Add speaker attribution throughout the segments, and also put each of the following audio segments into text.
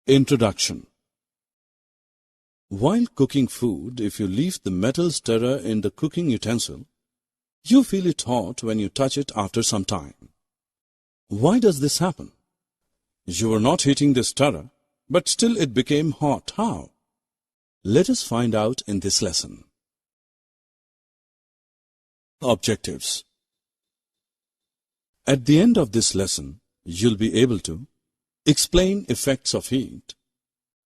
Speaker 1: Introduction. While cooking food, if you leave the metal stirrer in the cooking utensil, you feel it hot when you touch it after some time. Why does this happen? You were not heating the stirrer, but still it became hot. How? Let us find out in this lesson. Objectives. At the end of this lesson, you'll be able to explain effects of heat,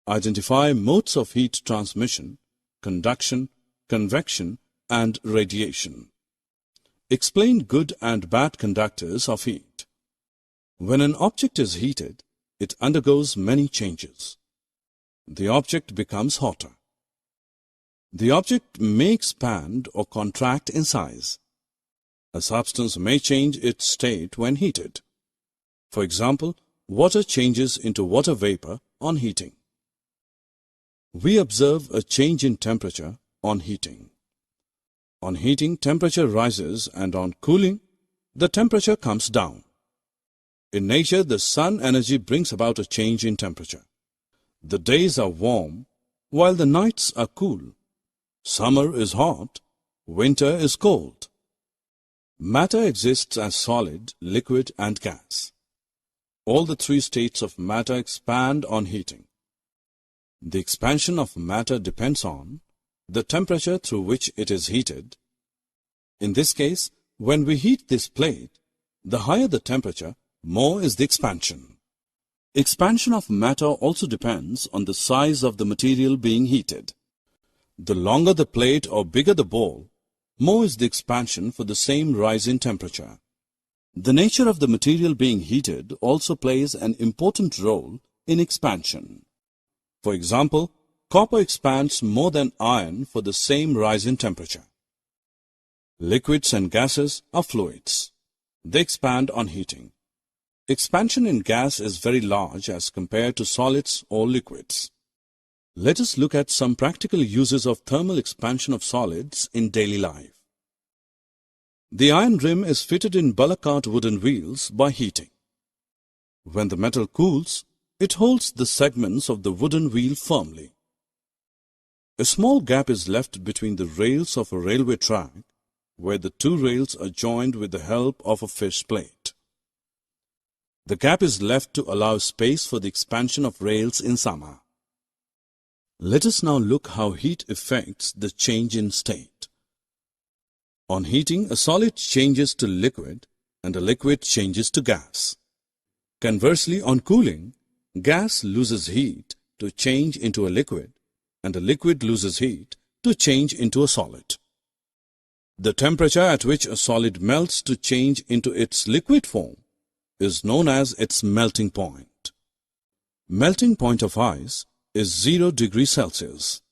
Speaker 1: identify modes of heat transmission, conduction, convection, and radiation. Explain good and bad conductors of heat. When an object is heated, it undergoes many changes. The object becomes hotter. The object may expand or contract in size. A substance may change its state when heated. For example, water changes into water vapor on heating. We observe a change in temperature on heating. On heating, temperature rises, and on cooling, the temperature comes down. In nature, the sun energy brings about a change in temperature. The days are warm, while the nights are cool. Summer is hot, winter is cold. Matter exists as solid, liquid, and gas. All the three states of matter expand on heating. The expansion of matter depends on the temperature through which it is heated. In this case, when we heat this plate, the higher the temperature, more is the expansion. Expansion of matter also depends on the size of the material being heated. The longer the plate or bigger the bowl, more is the expansion for the same rise in temperature. The nature of the material being heated also plays an important role in expansion. For example, copper expands more than iron for the same rise in temperature. Liquids and gases are fluids. They expand on heating. Expansion in gas is very large as compared to solids or liquids. Let us look at some practical uses of thermal expansion of solids in daily life. The iron rim is fitted in bullock cart wooden wheels by heating. When the metal cools, it holds the segments of the wooden wheel firmly. A small gap is left between the rails of a railway track, where the two rails are joined with the help of a fish plate. The gap is left to allow space for the expansion of rails in summer. Let us now look how heat affects the change in state. On heating, a solid changes to liquid and a liquid changes to gas. Conversely, on cooling, gas loses heat to change into a liquid and a liquid loses heat to change into a solid. The temperature at which a solid melts to change into its liquid form is known as its melting point. Melting point of ice is 0 degrees Celsius.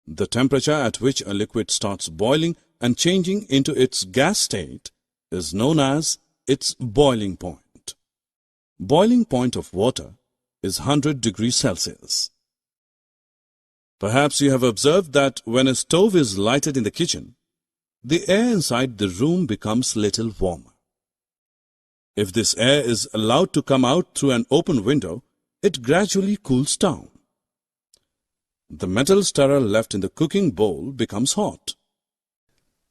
Speaker 1: The temperature at which a liquid starts boiling and changing into its gas state is known as its boiling point. Boiling point of water is 100 degrees Celsius. Perhaps you have observed that when a stove is lighted in the kitchen, the air inside the room becomes little warmer. If this air is allowed to come out through an open window, it gradually cools down. The metal stirrer left in the cooking bowl becomes hot.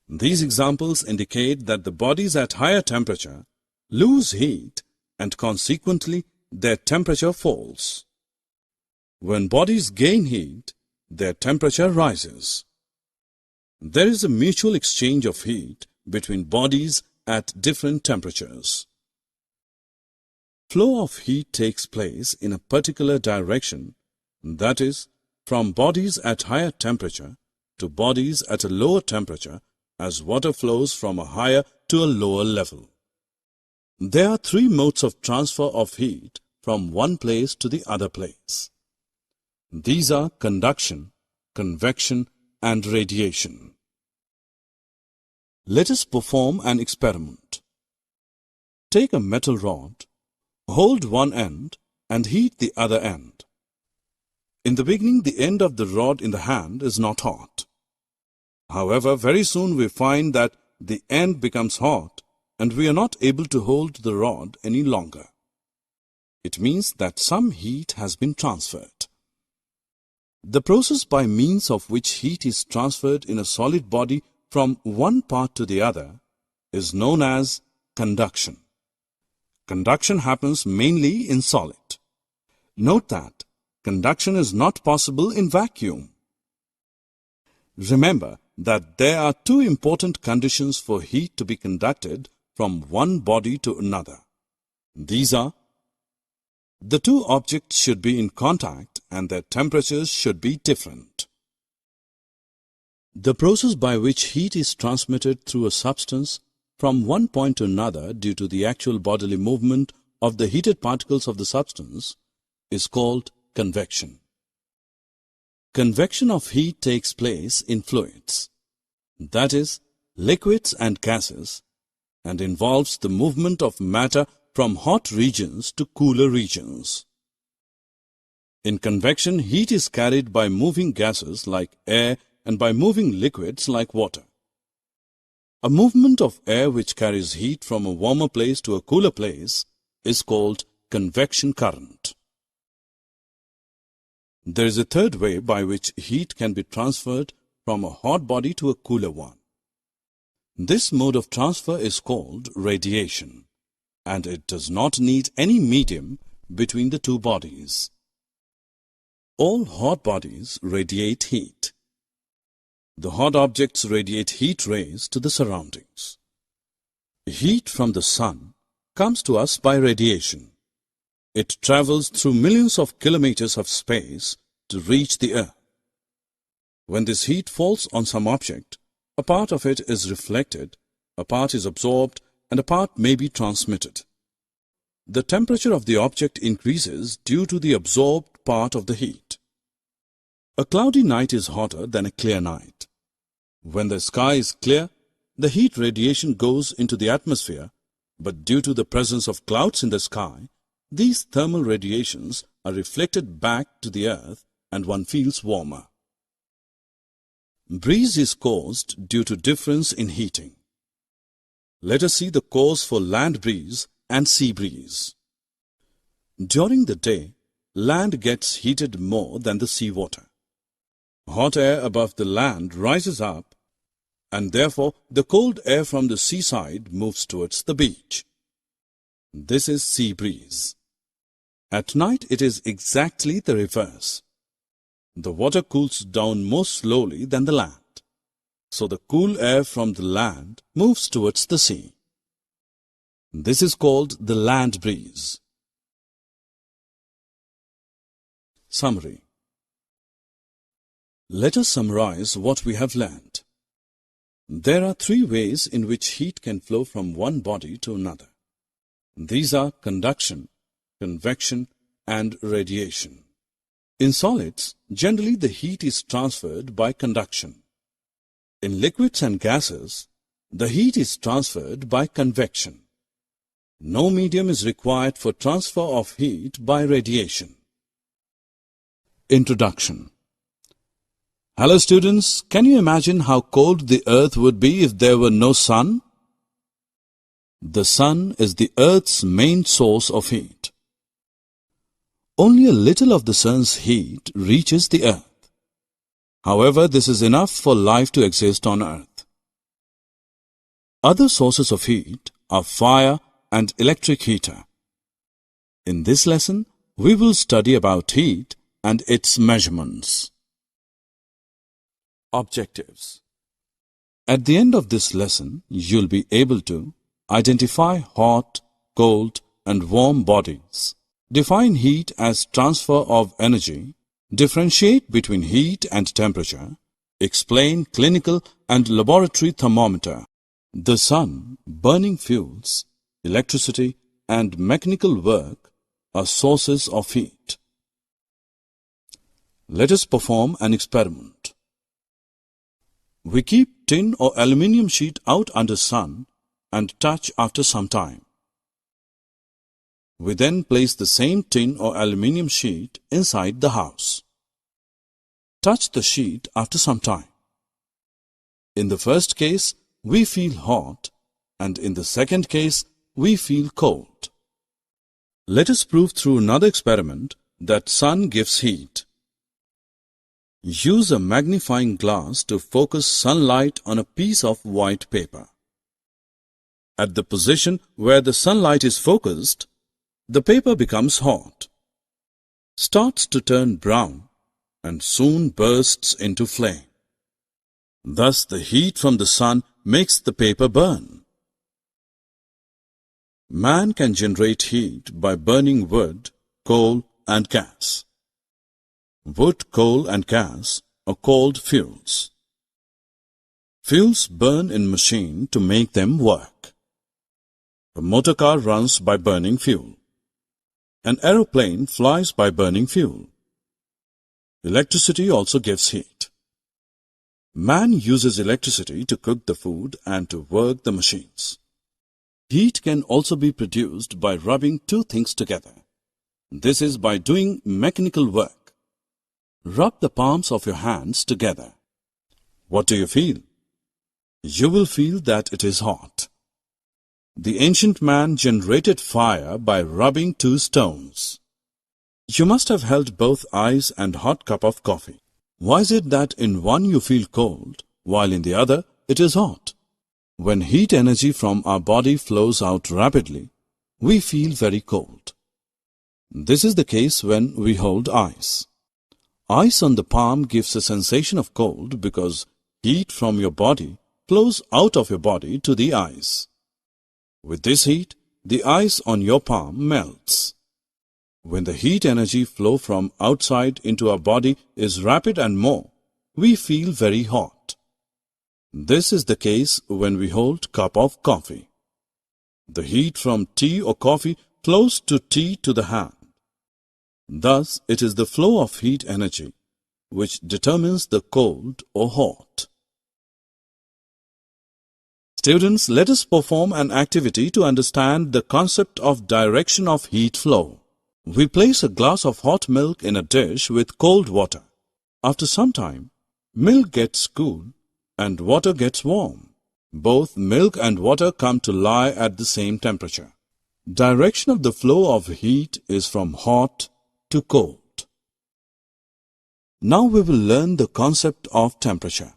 Speaker 1: These examples indicate that the bodies at higher temperature lose heat and consequently their temperature falls. When bodies gain heat, their temperature rises. There is a mutual exchange of heat between bodies at different temperatures. Flow of heat takes place in a particular direction, that is, from bodies at higher temperature to bodies at a lower temperature as water flows from a higher to a lower level. There are three modes of transfer of heat from one place to the other place. These are conduction, convection, and radiation. Let us perform an experiment. Take a metal rod, hold one end, and heat the other end. In the beginning, the end of the rod in the hand is not hot. However, very soon we find that the end becomes hot and we are not able to hold the rod any longer. It means that some heat has been transferred. The process by means of which heat is transferred in a solid body from one part to the other is known as conduction. Conduction happens mainly in solid. Note that conduction is not possible in vacuum. Remember that there are two important conditions for heat to be conducted from one body to another. These are: the two objects should be in contact and their temperatures should be different. The process by which heat is transmitted through a substance from one point to another due to the actual bodily movement of the heated particles of the substance is called convection. Convection of heat takes place in fluids, that is, liquids and gases, and involves the movement of matter from hot regions to cooler regions. In convection, heat is carried by moving gases like air and by moving liquids like water. A movement of air which carries heat from a warmer place to a cooler place is called convection current. There is a third way by which heat can be transferred from a hot body to a cooler one. This mode of transfer is called radiation, and it does not need any medium between the two bodies. All hot bodies radiate heat. The hot objects radiate heat rays to the surroundings. Heat from the sun comes to us by radiation. It travels through millions of kilometers of space to reach the earth. When this heat falls on some object, a part of it is reflected, a part is absorbed, and a part may be transmitted. The temperature of the object increases due to the absorbed part of the heat. A cloudy night is hotter than a clear night. When the sky is clear, the heat radiation goes into the atmosphere, but due to the presence of clouds in the sky, these thermal radiations are reflected back to the earth and one feels warmer. Breeze is caused due to difference in heating. Let us see the cause for land breeze and sea breeze. During the day, land gets heated more than the sea water. Hot air above the land rises up, and therefore the cold air from the seaside moves towards the beach. This is sea breeze. At night it is exactly the reverse. The water cools down more slowly than the land, so the cool air from the land moves towards the sea. This is called the land breeze. Summary. Let us summarize what we have learned. There are three ways in which heat can flow from one body to another. These are conduction, convection, and radiation. In solids, generally the heat is transferred by conduction. In liquids and gases, the heat is transferred by convection. No medium is required for transfer of heat by radiation. Introduction. Hello students, can you imagine how cold the earth would be if there were no sun? The sun is the earth's main source of heat. Only a little of the sun's heat reaches the earth. However, this is enough for life to exist on earth. Other sources of heat are fire and electric heater. In this lesson, we will study about heat and its measurements. Objectives. At the end of this lesson, you'll be able to identify hot, cold, and warm bodies, define heat as transfer of energy, differentiate between heat and temperature, explain clinical and laboratory thermometer, the sun, burning fuels, electricity, and mechanical work are sources of heat. Let us perform an experiment. We keep tin or aluminium sheet out under sun and touch after some time. We then place the same tin or aluminium sheet inside the house. Touch the sheet after some time. In the first case, we feel hot, and in the second case, we feel cold. Let us prove through another experiment that sun gives heat. Use a magnifying glass to focus sunlight on a piece of white paper. At the position where the sunlight is focused, the paper becomes hot, starts to turn brown, and soon bursts into flame. Thus, the heat from the sun makes the paper burn. Man can generate heat by burning wood, coal, and gas. Wood, coal, and gas are called fuels. Fuels burn in machine to make them work. A motor car runs by burning fuel. An aeroplane flies by burning fuel. Electricity also gives heat. Man uses electricity to cook the food and to work the machines. Heat can also be produced by rubbing two things together. This is by doing mechanical work. Rub the palms of your hands together. What do you feel? You will feel that it is hot. The ancient man generated fire by rubbing two stones. You must have held both ice and hot cup of coffee. Why is it that in one you feel cold, while in the other it is hot? When heat energy from our body flows out rapidly, we feel very cold. This is the case when we hold ice. Ice on the palm gives a sensation of cold because heat from your body flows out of your body to the ice. With this heat, the ice on your palm melts. When the heat energy flow from outside into our body is rapid and more, we feel very hot. This is the case when we hold cup of coffee. The heat from tea or coffee flows to tea to the hand. Thus, it is the flow of heat energy which determines the cold or hot. Students, let us perform an activity to understand the concept of direction of heat flow. We place a glass of hot milk in a dish with cold water. After some time, milk gets cool and water gets warm. Both milk and water come to lie at the same temperature. Direction of the flow of heat is from hot to cold. Now we will learn the concept of temperature.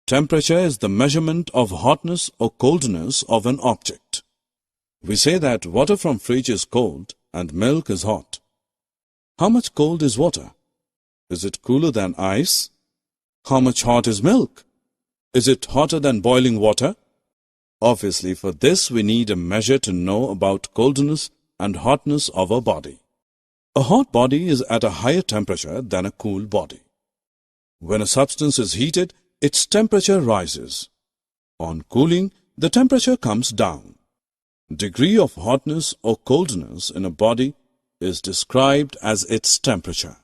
Speaker 1: Temperature is the measurement of hotness or coldness of an object. We say that water from fridge is cold and milk is hot. How much cold is water? Is it cooler than ice? How much hot is milk? Is it hotter than boiling water? Obviously, for this we need a measure to know about coldness and hotness of a body. A hot body is at a higher temperature than a cool body. When a substance is heated, its temperature rises. On cooling, the temperature comes down. Degree of hotness or coldness in a body is described as its temperature.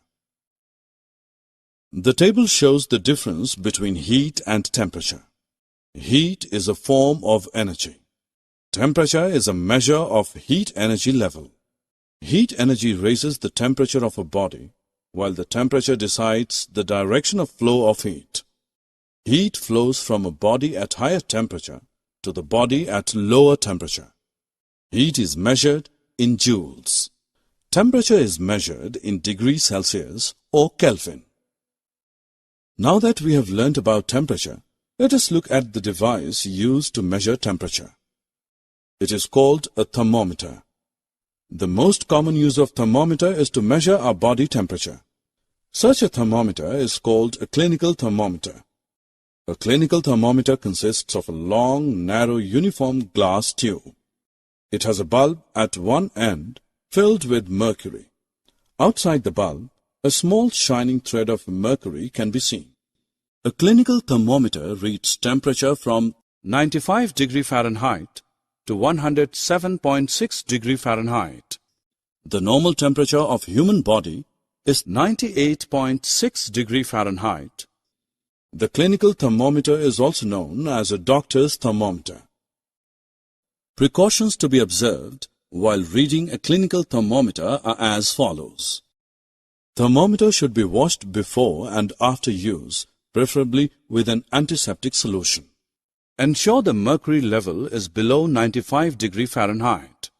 Speaker 1: The table shows the difference between heat and temperature. Heat is a form of energy. Temperature is a measure of heat energy level. Heat energy raises the temperature of a body, while the temperature decides the direction of flow of heat. Heat flows from a body at higher temperature to the body at lower temperature. Heat is measured in joules. Temperature is measured in degrees Celsius or Kelvin. Now that we have learnt about temperature, let us look at the device used to measure temperature. It is called a thermometer. The most common use of thermometer is to measure our body temperature. Such a thermometer is called a clinical thermometer. A clinical thermometer consists of a long, narrow, uniform glass tube. It has a bulb at one end filled with mercury. Outside the bulb, a small shining thread of mercury can be seen. A clinical thermometer reads temperature from 95 degree Fahrenheit to 107.6 degree Fahrenheit. The normal temperature of human body is 98.6 degree Fahrenheit. The clinical thermometer is also known as a doctor's thermometer. Precautions to be observed while reading a clinical thermometer are as follows. Thermometer should be washed before and after use, preferably with an antiseptic solution. Ensure the mercury level is below 95 degree Fahrenheit.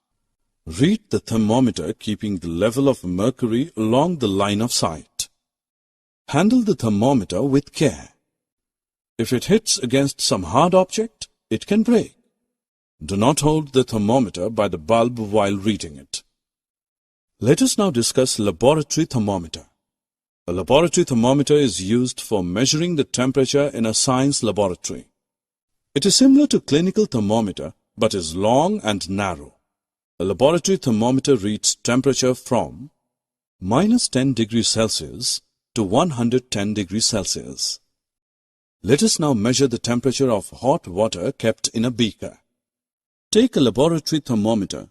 Speaker 1: Read the thermometer keeping the level of mercury along the line of sight. Handle the thermometer with care. If it hits against some hard object, it can break. Do not hold the thermometer by the bulb while reading it. Let us now discuss laboratory thermometer. A laboratory thermometer is used for measuring the temperature in a science laboratory. It is similar to clinical thermometer but is long and narrow. A laboratory thermometer reads temperature from -10 degrees Celsius to 110 degrees Celsius. Let us now measure the temperature of hot water kept in a beaker. Take a laboratory thermometer.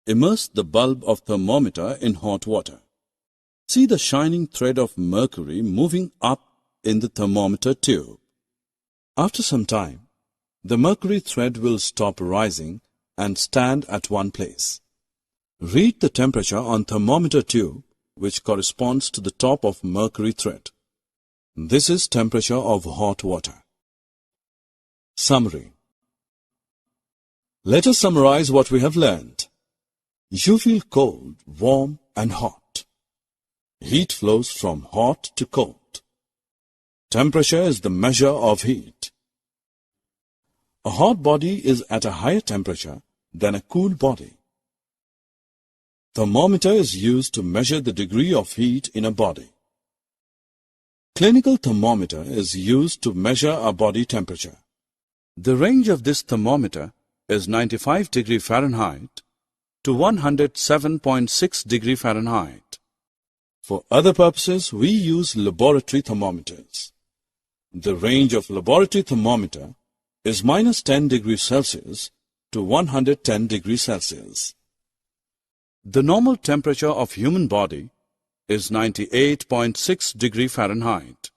Speaker 1: Immerse the bulb of thermometer in hot water. See the shining thread of mercury moving up in the thermometer tube. After some time, the mercury thread will stop rising and stand at one place. Read the temperature on thermometer tube, which corresponds to the top of mercury thread. This is temperature of hot water. Summary. Let us summarize what we have learned. You feel cold, warm and hot. Heat flows from hot to cold. Temperature is the measure of heat. A hot body is at a higher temperature than a cool body. Thermometer is used to measure the degree of heat in a body. Clinical thermometer is used to measure a body temperature. The range of this thermometer is 95 degree Fahrenheit to 107.6 degree Fahrenheit. For other purposes, we use laboratory thermometers. The range of laboratory thermometer is -10 degrees Celsius to 110 degrees Celsius. The normal temperature of human body is 98.6 degree Fahrenheit.